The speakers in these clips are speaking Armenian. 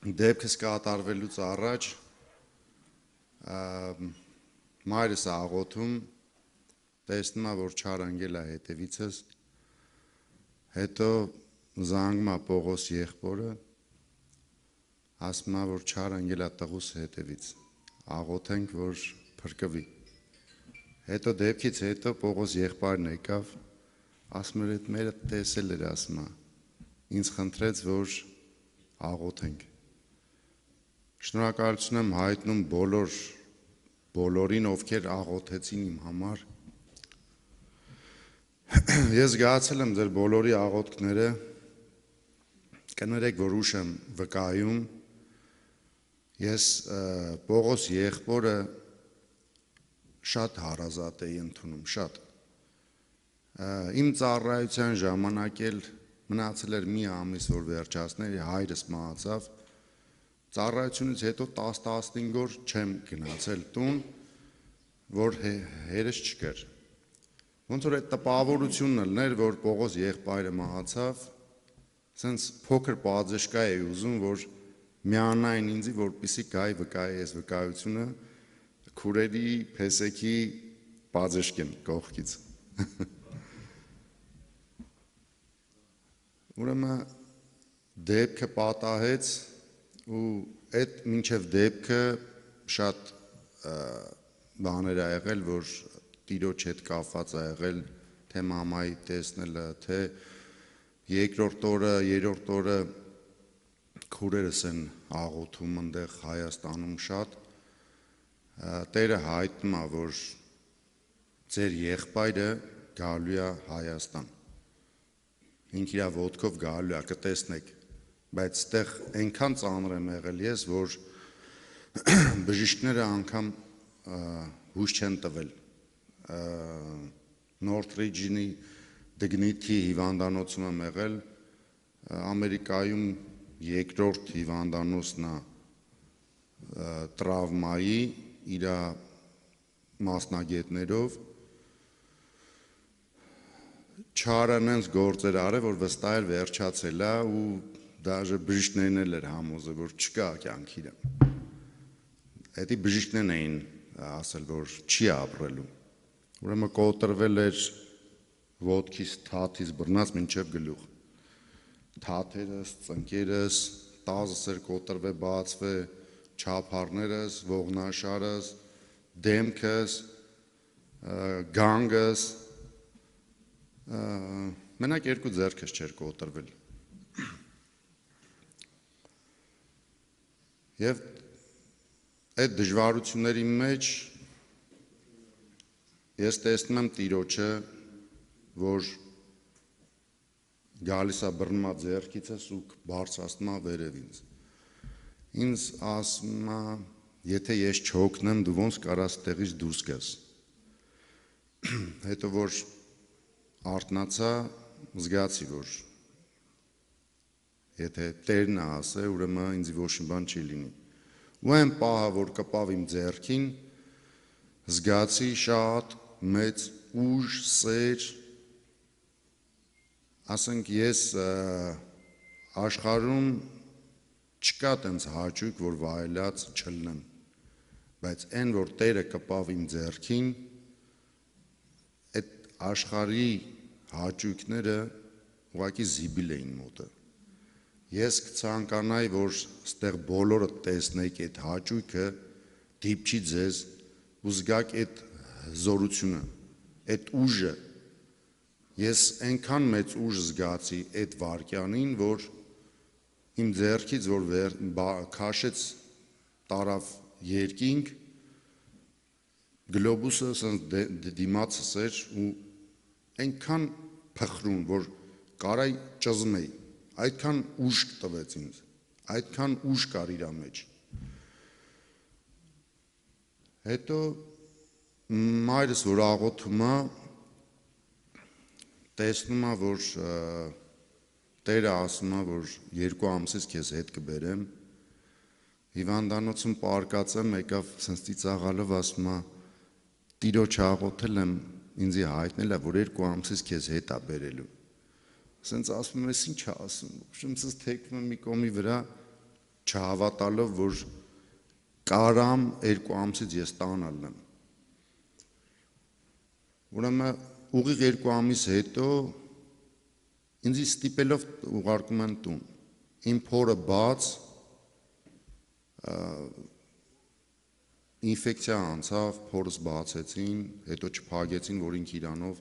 դեպքս կատարվելուց առաջ մայրս աղոթում տեսնում է, որ չար անգել է հետևիցս, հետո զանգում է Պողոս եղբորը, ասում է, որ չար անգել է տղուս հետևից, աղոթենք, որ փրկվի։ Հետո դեպքից հետո Պողոս եղբայրն եկավ, ասում էր, այդ մերը տեսել էր, ասում է, ինձ խնդրեց, որ աղոթենք։ Շնորհակալություն եմ հայտնում բոլորին, ովքեր աղոթեցին իմ համար։ Ես զգացել եմ ձեր բոլորի աղոթքները, կներեք, որ ուշ եմ վկայում, ես Պողոս եղբորը շատ հարազատ էի ընդունում, շատ։ Իմ ծառայության ժամանակ էլ մնացել էր մի ամիս, որ վերջացներ, հայրս մահացավ, ծառայությունից հետո 10-15 օր չեմ գնացել տուն, որ հերս չկար։ Ոնց որ այդ տպավորությունն ելներ, որ Պողոս եղբայրը մահացավ, սենց փոքր պաձեշկա էի ուզում, որ միանային ինձի, որպեսզի գայի վկայի այս վկայությունը քուրերի, փեսեքի պաձեշկեն կողքից։ Ուրեմն դեպքը պատահեց ու այդ մինչև դեպքը շատ բաներ ա եղել, որ տիրոջ հետ կապված ա եղել, թե մամայի տեսնելը, թե երկրորդ օրը, երրորդ օրը քուրերս են աղոթում ընդեղ Հայաստանում շատ, Տերը հայտնում ա, որ ձեր եղբայրը գալու է Հայաստան, ինք իրա ոտքով գալու է, կտեսնեք, բայց ստեղ այնքան ծանր եմ եղել ես, որ բժիշկները անգամ հույս չեն տվել, Նորթրիջի դգնիթի հիվանդանոցում եմ եղել, Ամերիկայում երկրորդ հիվանդանոցն է տրավմայի իրա մասնագետներով, չարը նենց գործեր արել, որ վստահ էր վերջացել է ու դաժե բժիշկներն էլ էր համոզը, որ չկա կյանք իրան։ Հետի բժիշկներն էին ասել, որ չի ապրելու։ Ուրեմն կոտրվել էր ոտքից, թաթից բռնած մինչև գլուխ։ Թաթերս, ծնկերս, տազս էր կոտրվել, բացվել, չափարներս, ողնաշարս, դեմքս, գանգս, մենակ երկու ձեռքս չէր կոտրվել։ Եվ այդ դժվարությունների մեջ ես տեսնում եմ Տիրոջը, որ գալիս է բռնում է ձեռքիցս ու բարձրացնում է վերև ինձ։ Ինձ ասում է, եթե ես չօգնեմ, դու ոնց կարաս տեղից դուրս գաս։ Հետո որ արթնացա, զգացի, որ եթե Տերն է ասե, ուրեմն ինձ ոչ մի բան չի լինի։ Ու այն պահը, որ կպավ իմ ձեռքին, զգացի շատ մեծ ուժ, սեր, ասենք ես աշխարհում չկա տենց հաճույք, որ վայելած չլնեմ, բայց այն, որ Տերը կպավ իմ ձեռքին, այդ աշխարհի հաճույքները ուղղակի զիբիլ էին մոտը։ Ես կցանկանայի, որ ստեղ բոլորը տեսնեիք այդ հաճույքը, դիպչի ձեզ ու զգաք այդ զորությունը, այդ ուժը։ Ես այնքան մեծ ուժ զգացի այդ վարքյանին, որ իմ ձեռքից, որ քաշեց տարավ երկինք, գլոբուսը դիմացս էր ու այնքան փխրուն, որ կարայի ճզմեի, այդքան ուժ տվեց ինձ, այդքան ուժ կար իրա մեջ։ Հետո մայրս, որ աղոթում է, տեսնում է, որ Տերը ասում է, որ 2 ամսից քեզ հետ կբերեմ, հիվանդանոցում պարկած եմ, եկավ սենց ծիծաղալով ասում է, Տիրոջ աղոթել եմ, ինձի հայտնել է, որ 2 ամսից քեզ հետ է բերելու։ Սենց ասում եմ, ես ինչ ասում, շմցս թեքվում եմ մի կողմի վրա, չհավատալով, որ կարամ 2 ամսից ես տան ալնեմ։ Ուրեմն ուղիղ 2 ամիս հետո ինձ ստիպելով ուղարկում են տուն։ Իմ փորը բաց, ինֆեկցիա անցավ, փորս բացեցին, հետո չփակեցին, որ ինք իրանով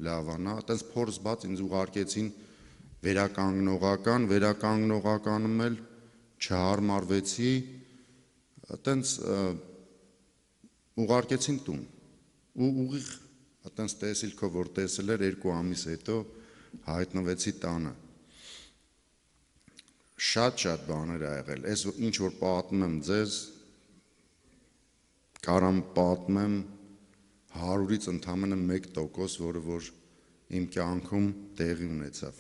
լավանա, այտենց փորս բաց ինձ ուղարկեցին վերականգնողականում էլ չհարմարվեցի, այտենց ուղարկեցին տուն։ Ու ուղիղ այտենց տեսիլքով որ տեսել էր 2 ամիս հետո հայտնվեցի տանը։ Շատ բաներ ա եղել, այս ինչ որ պատմում եմ ձեզ, կարամ պատմեմ 100-ից ընդամենը 1%, որը որ իմ կյանքում տեղի ունեցավ։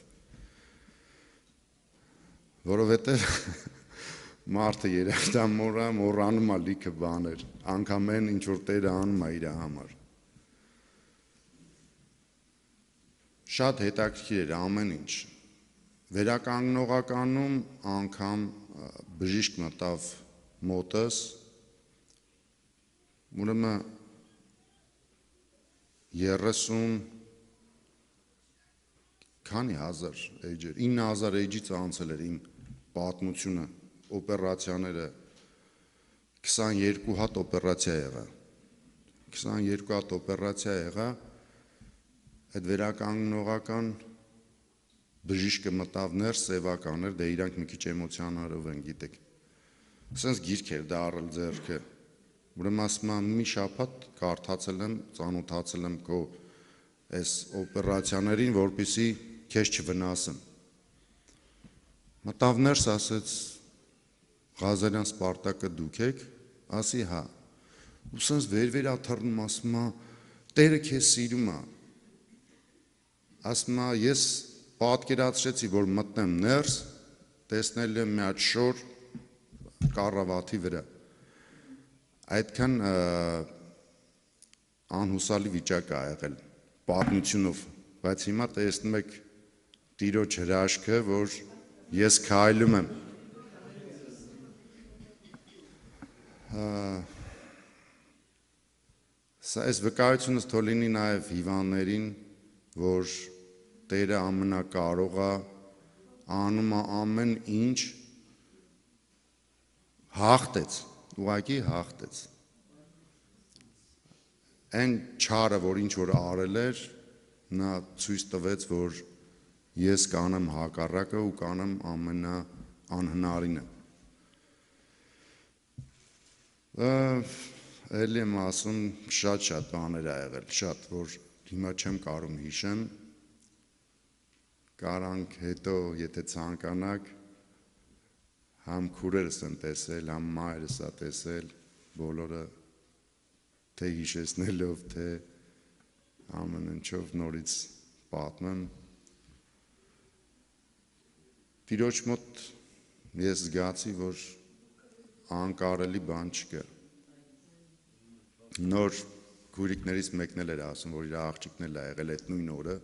Որովհետև մարդը երեխտան մոռանում ա լիքը բաներ, անգամ այն ինչ որ Տերը անում ա իր համար։ Շատ հետաքրքիր էր ամեն ինչ։ Վերականգնողականում անգամ բժիշկ մտավ մոտս, ուրեմն 30 քանի հազար էջեր, 9000 էջից անցել էր իմ պատմությունը, օպերացիաները, 22 հատ օպերացիա եղա, 22 հատ օպերացիա եղա, այդ վերականգնողական բժիշկը մտավ ներս, սևական էր, դե իրանք մի քիչ էմոցիաներով են, գիտեք, սենց գիրք էր դարել ձեռքը, ուրեմն ասում եմ մի շաբաթ կարդացել եմ, ծանոթացել եմ քո այս օպերացիաներին, որպեսզի քեզ չվնասեմ։ Մտավ ներս, ասեց Ղազարյան Սպարտակը դուք եք, ասի հա։ Ու սենց վեր աթռնում, ասում եմ Տերը քեզ սիրում է։ Ասում եմ ես պատկերացրեցի, որ մտնեմ ներս, տեսնել եմ մի հատ շոր կառավաթի վրա։ Այդքան անհուսալի վիճակ ա եղել պատմությունով, բայց հիմա տեսնում եք Տիրոջ հրաշքը, որ ես քայլում եմ։ Այս վկայությունս թող լինի նաև հիվանդներին, որ Տերը ամենակարող է, անում է ամեն ինչ, հաղթեց, ուղղակի հաղթեց։ Այն չարը, որ ինչ որ արել էր, նա ցույց տվեց, որ ես կանեմ հակառակը ու կանեմ ամենաանհնարինը։ Էլի եմ ասում, շատ բաներ ա եղել, շատ, որ հիմա չեմ կարող հիշեմ, կարանք հետո, եթե ցանկանաք, համ քուրերս են տեսել, համ մայրս ա տեսել, բոլորը թե հիշեցնելով, թե ամեն ինչով նորից պատմեմ։ Տիրոջ մոտ ես զգացի, որ անկարելի բան չկա։ Նոր քուրիկներից մեկն էլ էր ասում, որ իր աղջիկն էլ ա եղել այդ նույն օրը,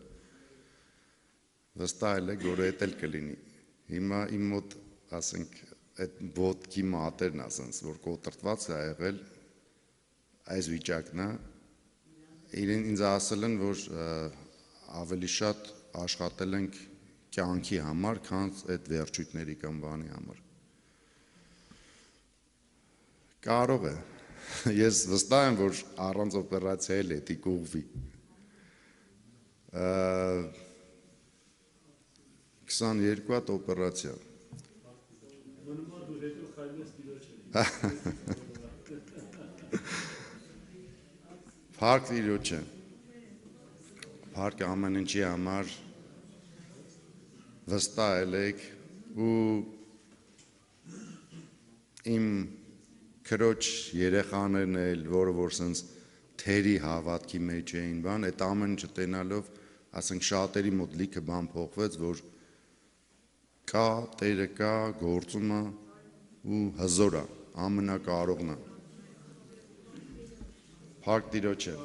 վստահ եք, որ էդ էլ կլինի։ Հիմա իմ մոտ, ասենք, այդ ոտքի մատերն ասենց, որ կոտրտված ա եղել, այս վիճակն է, ինձ ասել են, որ ավելի շատ աշխատել ենք կյանքի համար, քան այդ վերջույթների կամ բանի համար։ Կարող է, ես վստահ եմ, որ առանց օպերացիա էլ էդի կուղվի։ 22 հատ օպերացիա։ Փառք Տիրոջը, փառք ամեն ինչի համար, վստահ եք ու իմ քրոջ երեխաներն էլ, որը որ սենց թերի հավատքի մեջ էին բան, այդ ամեն ինչը տենալով, ասենք շատերի մոտ լիքը բան փոխվեց, որ կա, Տերը կա, գործում է ու հզոր է, ամենակարողն է։ Փառք Տիրոջը։